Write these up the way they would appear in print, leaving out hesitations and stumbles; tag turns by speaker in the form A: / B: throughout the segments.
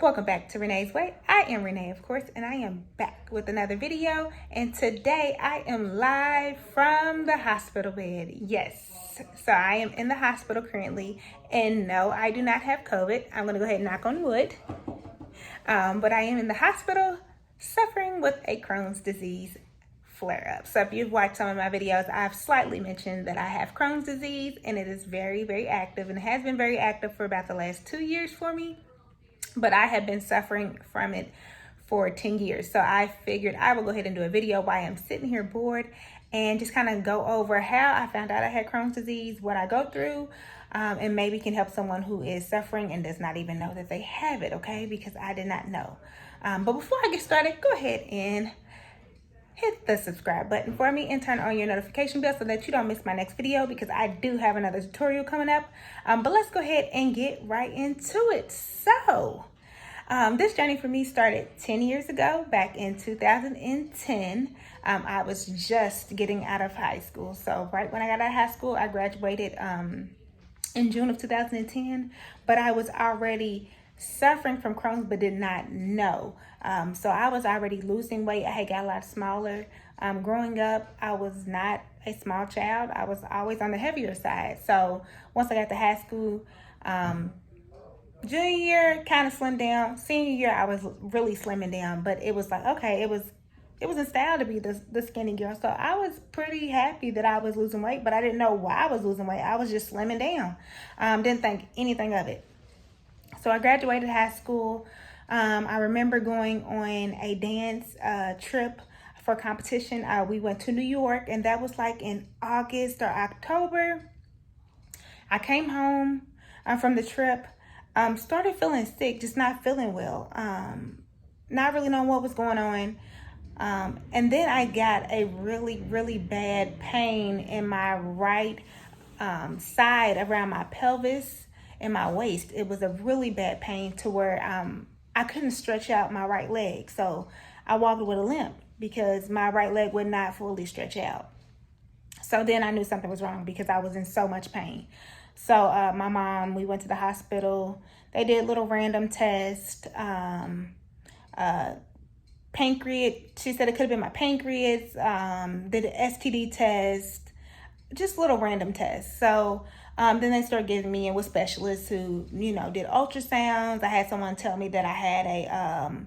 A: Welcome back to Renee's Way. I am Renee, of course, and I am back with another video. And today I am live from the hospital bed. Yes, so I am in the hospital currently, and no, I do not have COVID. I'm going to go ahead and knock on wood. But I am in the hospital suffering with a Crohn's disease flare-up. So if you've watched some of my videos, I've slightly mentioned that I have Crohn's disease, and it is very, very active, and it has been very active for about the last 2 years for me. But I have been suffering from it for 10 years. So I figured I will go ahead and do a video while I'm sitting here bored and just kind of go over how I found out I had Crohn's disease, what I go through, and maybe can help someone who is suffering and does not even know that they have it, okay? Because I did not know. But before I get started, go ahead and hit the subscribe button for me and turn on your notification bell so that you don't miss my next video, because I do have another tutorial coming up. But let's go ahead and get right into it. So this journey for me started 10 years ago, back in 2010. I was just getting out of high school. So right when I got out of high school, I graduated in June of 2010, but I was already suffering from Crohn's but did not know. So I was already losing weight. I had got a lot smaller. Growing up, I was not a small child. I was always on the heavier side. So once I got to high school, junior year, kind of slimmed down. Senior year, I was really slimming down, but it was like, okay, it was in style to be the skinny girl. So I was pretty happy that I was losing weight, but I didn't know why I was losing weight. I was just slimming down. Didn't think anything of it. So I graduated high school. I remember going on a dance trip for competition. We went to New York, and that was like in August or October. I came home from the trip, started feeling sick, just not feeling well, not really knowing what was going on. And then I got a really, really bad pain in my right side around my pelvis and my waist. It was a really bad pain to where I couldn't stretch out my right leg. So I walked with a limp because my right leg would not fully stretch out. So then I knew something was wrong because I was in so much pain. So my mom, we went to the hospital. They did little random tests. Pancreas, she said it could have been my pancreas. Did an STD test, just little random tests. So then they started getting me in with specialists who, did ultrasounds. I had someone tell me that I had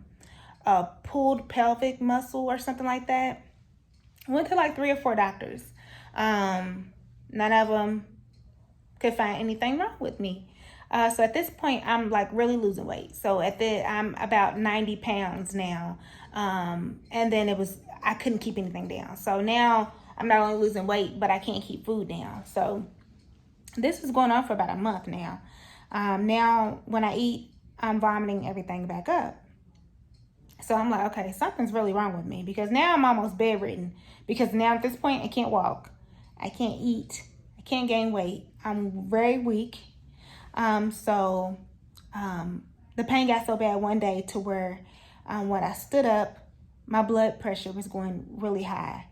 A: a pulled pelvic muscle or something like that. Went to like 3 or 4 doctors. None of them could find anything wrong with me. So at this point, I'm like really losing weight. So I'm about 90 pounds now. And then I couldn't keep anything down. So now I'm not only losing weight, but I can't keep food down. So this was going on for about a month now. Now when I eat, I'm vomiting everything back up. So I'm like, okay, something's really wrong with me, because now I'm almost bedridden, because now at this point I can't walk, I can't eat, I can't gain weight. I'm very weak. So the pain got so bad one day to where when I stood up, my blood pressure was going really high.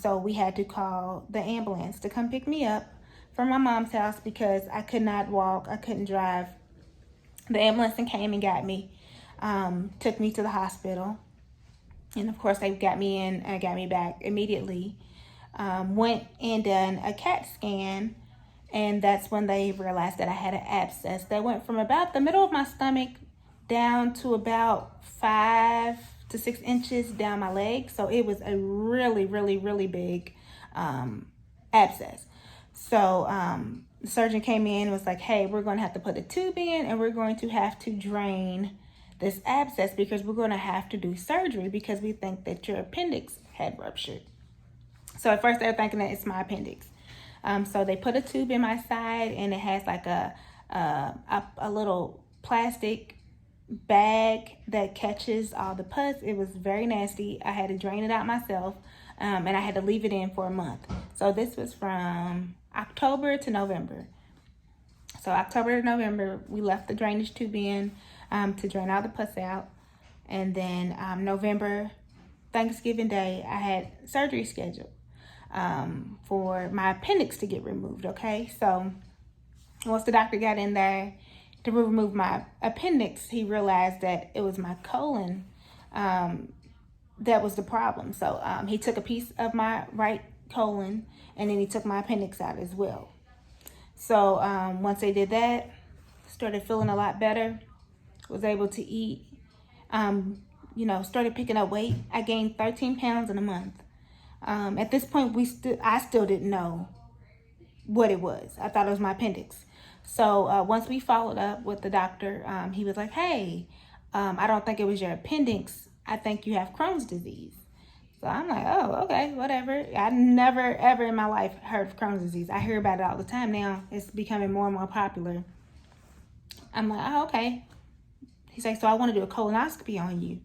A: So we had to call the ambulance to come pick me up from my mom's house because I could not walk, I couldn't drive. The ambulance came and got me, took me to the hospital. And of course they got me in and got me back immediately. Went and done a CAT scan, and that's when they realized that I had an abscess that went from about the middle of my stomach down to about 5 to 6 inches down my leg. So it was a really, really, really big abscess. So the surgeon came in and was like, hey, we're going to have to put a tube in, and we're going to have to drain this abscess because we're going to have to do surgery because we think that your appendix had ruptured. So at first they were thinking that it's my appendix. So they put a tube in my side, and it has like a little plastic bag that catches all the pus. It was very nasty. I had to drain it out myself, and I had to leave it in for a month. So this was from October to November. So October to November, we left the drainage tube in to drain all the pus out. And then November, Thanksgiving Day, I had surgery scheduled for my appendix to get removed, okay? So once the doctor got in there, to remove my appendix, he realized that it was my colon that was the problem. So he took a piece of my right colon, and then he took my appendix out as well. So once they did that, started feeling a lot better, was able to eat, started picking up weight. I gained 13 pounds in a month. At this point, I still didn't know what it was. I thought it was my appendix. So once we followed up with the doctor, he was like, hey, I don't think it was your appendix. I think you have Crohn's disease. So I'm like, oh, okay, whatever. I never, ever in my life heard of Crohn's disease. I hear about it all the time now. It's becoming more and more popular. I'm like, oh, okay. He's like, so I want to do a colonoscopy on you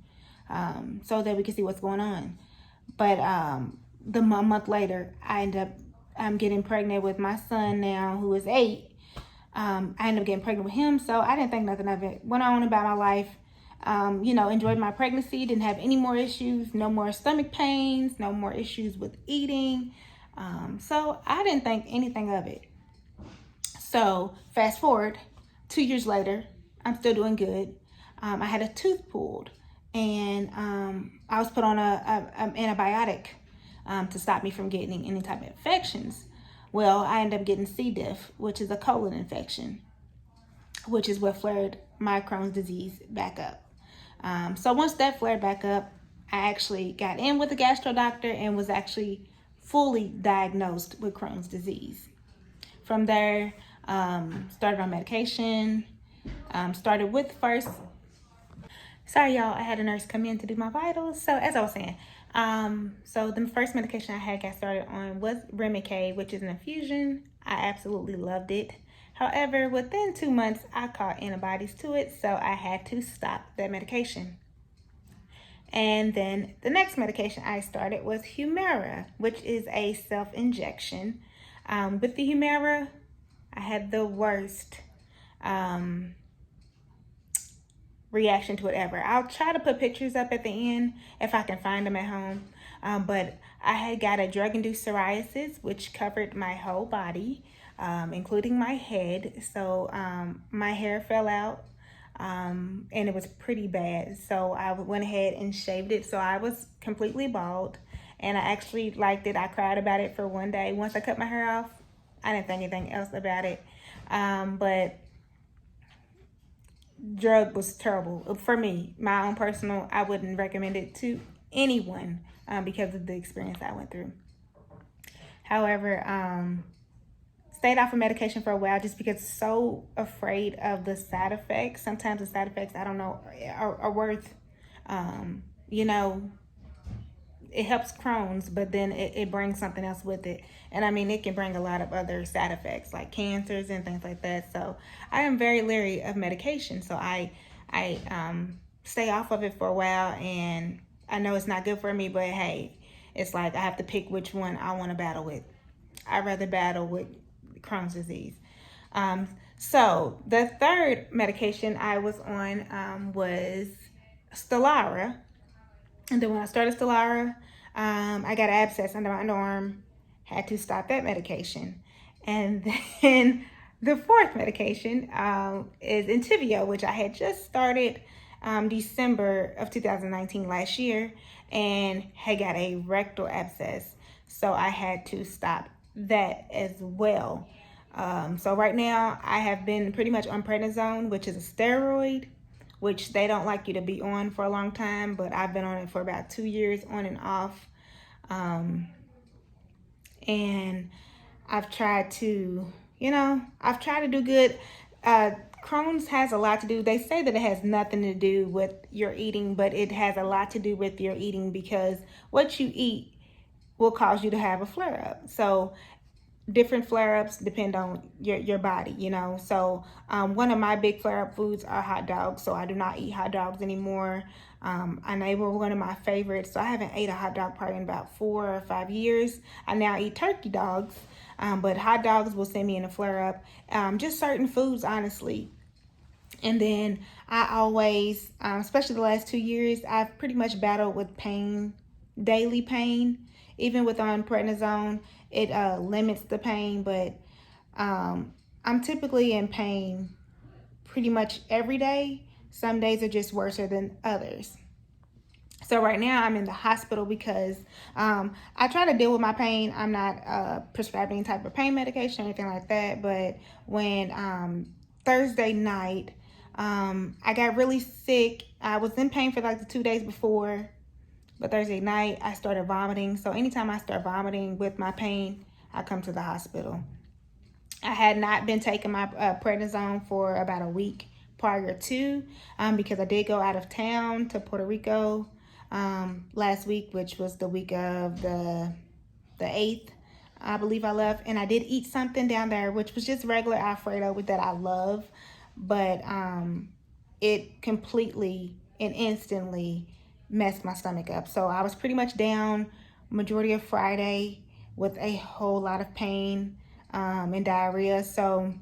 A: so that we can see what's going on. But a month later, I end up getting pregnant with my son now, who is 8. I ended up getting pregnant with him, so I didn't think nothing of it. Went on about my life. Enjoyed my pregnancy, didn't have any more issues, no more stomach pains, no more issues with eating. So I didn't think anything of it. So fast forward 2 years later, I'm still doing good. I had a tooth pulled, and I was put on an antibiotic to stop me from getting any type of infections. Well, I ended up getting C. diff, which is a colon infection, which is what flared my Crohn's disease back up. So once that flared back up, I actually got in with a gastro doctor and was actually fully diagnosed with Crohn's disease. From there, started on medication, started with first. Sorry, y'all, I had a nurse come in to do my vitals. So as I was saying, so the first medication I had got started on was RENEE'S, which is an infusion. I absolutely loved it. However, within 2 months, I caught antibodies to it, so I had to stop that medication. And then the next medication I started was Humira, which is a self-injection. With the Humira, I had the worst reaction to it ever. I'll try to put pictures up at the end if I can find them at home. But I had got a drug-induced psoriasis, which covered my whole body, including my head. So my hair fell out, and it was pretty bad. So I went ahead and shaved it. So I was completely bald, and I actually liked it. I cried about it for one day. Once I cut my hair off, I didn't think anything else about it. But drug was terrible for me. My own personal, I wouldn't recommend it to anyone because of the experience I went through. However, stayed off of medication for a while just because so afraid of the side effects. Sometimes the side effects, I don't know, are worth, it helps Crohn's, but then it brings something else with it. And I mean, it can bring a lot of other side effects like cancers and things like that. So I am very leery of medication. So I stay off of it for a while, and I know it's not good for me, but hey, it's like I have to pick which one I want to battle with. I'd rather battle with Crohn's disease. So the third medication I was on was Stelara. And then when I started Stelara, I got an abscess under my underarm, had to stop that medication. And then the fourth medication is Entyvio, which I had just started December of 2019 last year, and had got a rectal abscess. So I had to stop that as well. So right now I have been pretty much on prednisone, which is a steroid, which they don't like you to be on for a long time, but I've been on it for about 2 years, on and off. And I've tried to, do good. Crohn's has a lot to do. They say that it has nothing to do with your eating, but it has a lot to do with your eating, because what you eat will cause you to have a flare-up. So different flare-ups depend on your body, So one of my big flare-up foods are hot dogs. So I do not eat hot dogs anymore. I know they were one of my favorites. So I haven't ate a hot dog probably in about 4 or 5 years. I now eat turkey dogs, but hot dogs will send me in a flare-up. Just certain foods, honestly. And then I always, especially the last 2 years, I've pretty much battled with pain, daily pain. Even with on prednisone, it limits the pain, but I'm typically in pain pretty much every day. Some days are just worse than others. So right now I'm in the hospital because I try to deal with my pain. I'm not prescribed any type of pain medication or anything like that. But when Thursday night, I got really sick. I was in pain for like the 2 days before, but Thursday night I started vomiting. So anytime I start vomiting with my pain, I come to the hospital. I had not been taking my prednisone for about a week prior to because I did go out of town to Puerto Rico last week, which was the week of the 8th, I believe I left. And I did eat something down there, which was just regular Alfredo that I love. But it completely and instantly messed my stomach up. So I was pretty much down majority of Friday with a whole lot of pain and diarrhea. So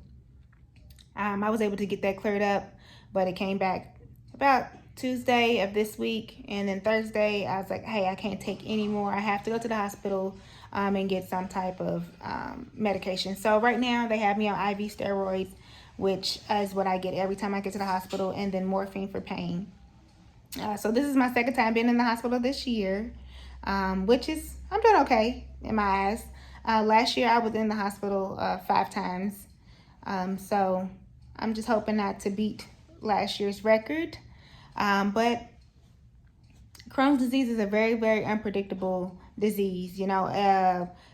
A: I was able to get that cleared up, but it came back about Tuesday of this week. And then Thursday, I was like, hey, I can't take any more. I have to go to the hospital and get some type of medication. So right now they have me on IV steroids, which is what I get every time I get to the hospital, and then morphine for pain. So this is my second time being in the hospital this year, which is, I'm doing okay in my eyes. Last year I was in the hospital 5 times. So I'm just hoping not to beat last year's record. But Crohn's disease is a very, very unpredictable disease. You know,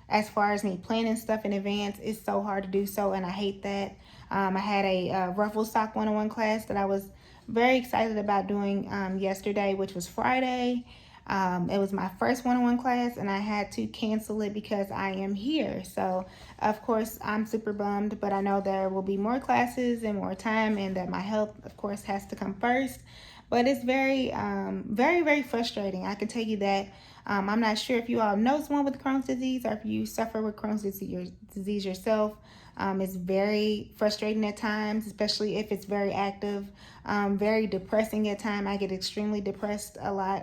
A: as far as me planning stuff in advance, it's so hard to do so, and I hate that. I had a Ruffle Sock 101 class that I was very excited about doing yesterday, which was Friday. It was my first 101 class, and I had to cancel it because I am here. So, of course, I'm super bummed, but I know there will be more classes and more time, and that my health, of course, has to come first. But it's very, very, very frustrating. I can tell you that. I'm not sure if you all know someone with Crohn's disease or if you suffer with Crohn's disease yourself. It's very frustrating at times, especially if it's very active, very depressing at times. I get extremely depressed a lot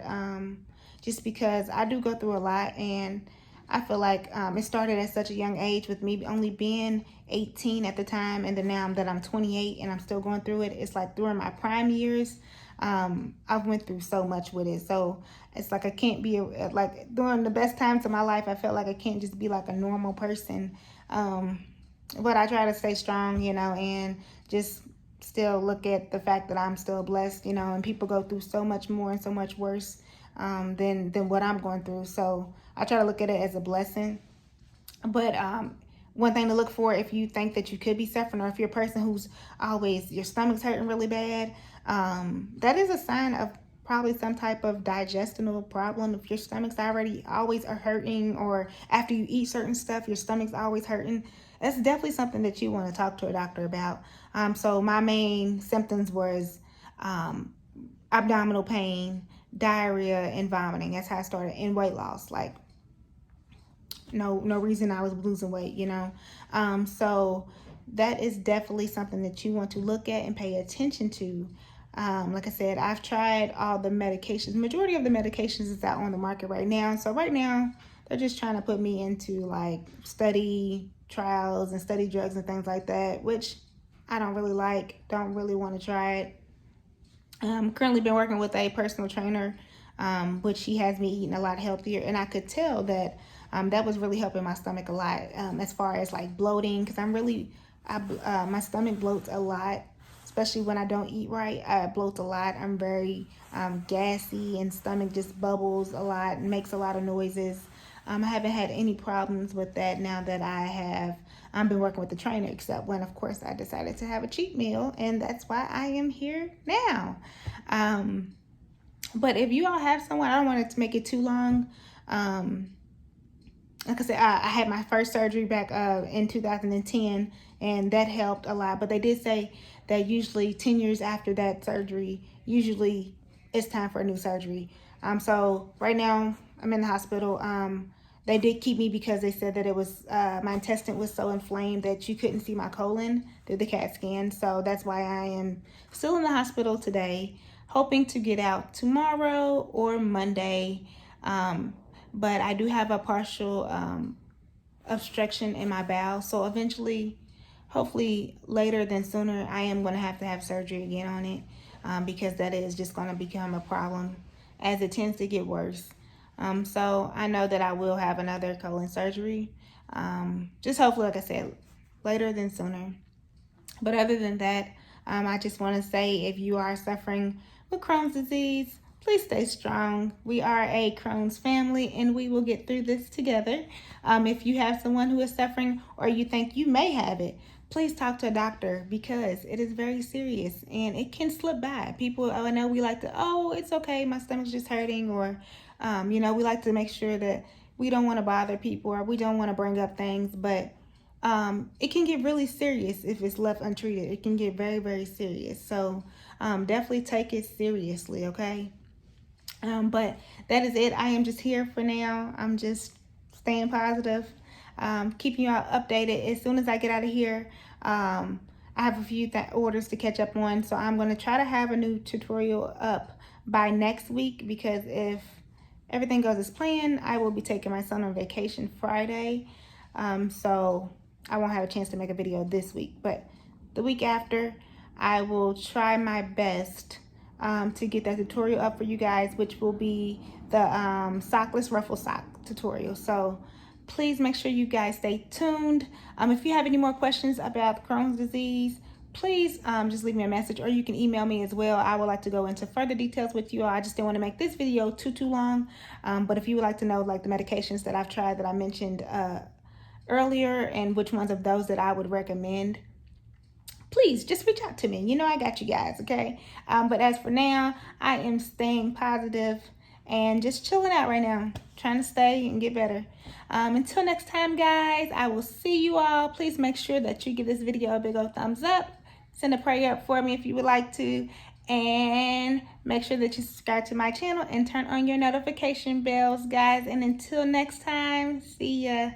A: just because I do go through a lot, and I feel like it started at such a young age with me only being 18 at the time, and then now that I'm 28 and I'm still going through it. It's like during my prime years, I've went through so much with it. So it's like I can't be like during the best times of my life, I felt like I can't just be like a normal person. But I try to stay strong, you know, and just still look at the fact that I'm still blessed, you know, and people go through so much more and so much worse than what I'm going through. So I try to look at it as a blessing. But one thing to look for if you think that you could be suffering, or if you're a person who's always, your stomach's hurting really bad, that is a sign of probably some type of digestional problem. If your stomach's already always are hurting, or after you eat certain stuff, your stomach's always hurting, that's definitely something that you want to talk to a doctor about. So my main symptoms was abdominal pain, diarrhea, and vomiting. That's how I started, in weight loss. Like, no reason I was losing weight, you know. So that is definitely something that you want to look at and pay attention to. Like I said, I've tried all the medications. Majority of the medications is out on the market right now. So right now, they're just trying to put me into like study trials and study drugs and things like that, which I don't really like, don't really want to try it. Currently been working with a personal trainer, which he has me eating a lot healthier, and I could tell that that was really helping my stomach a lot as far as like bloating, because my stomach bloats a lot, especially when I don't eat right. I bloat a lot. I'm very gassy, and stomach just bubbles a lot and makes a lot of noises. I haven't had any problems with that now that I have been working with the trainer, except when, of course, I decided to have a cheat meal, and that's why I am here now. But if you all have someone, I don't want it to make it too long. Like I said, I had my first surgery back in 2010, and that helped a lot. But they did say that usually 10 years after that surgery, usually it's time for a new surgery. So right now I'm in the hospital. They did keep me because they said that it was my intestine was so inflamed that you couldn't see my colon through the CAT scan. So that's why I am still in the hospital today, hoping to get out tomorrow or Monday. But I do have a partial obstruction in my bowel. So eventually, hopefully later than sooner, I am going to have surgery again on it, because that is just going to become a problem as it tends to get worse. So I know that I will have another colon surgery. Just hopefully, like I said, later than sooner. But other than that, I just want to say, if you are suffering with Crohn's disease, please stay strong. We are a Crohn's family, and we will get through this together. If you have someone who is suffering, or you think you may have it, please talk to a doctor, because it is very serious and it can slip by. People, I know we like to, oh, it's okay, my stomach's just hurting, or, we like to make sure that we don't want to bother people, or we don't want to bring up things, but it can get really serious if it's left untreated. It can get very, very serious. So definitely take it seriously, okay? But that is it. I am just here for now. I'm just staying positive, keeping you all updated. As soon as I get out of here, I have a few orders to catch up on. So I'm going to try to have a new tutorial up by next week, because if everything goes as planned, I will be taking my son on vacation Friday. So I won't have a chance to make a video this week, but the week after, I will try my best to get that tutorial up for you guys, which will be the sockless ruffle sock tutorial. So please make sure you guys stay tuned. If you have any more questions about Crohn's disease, please just leave me a message, or you can email me as well. I would like to go into further details with you all. I just didn't want to make this video too long. But if you would like to know, like, the medications that I've tried that I mentioned earlier, and which ones of those that I would recommend, please just reach out to me. I got you guys, okay? But as for now, I am staying positive and just chilling out right now, trying to stay and get better. Until next time, guys, I will see you all. Please make sure that you give this video a big old thumbs up. Send a prayer up for me if you would like to. And make sure that you subscribe to my channel and turn on your notification bells, guys. And until next time, see ya.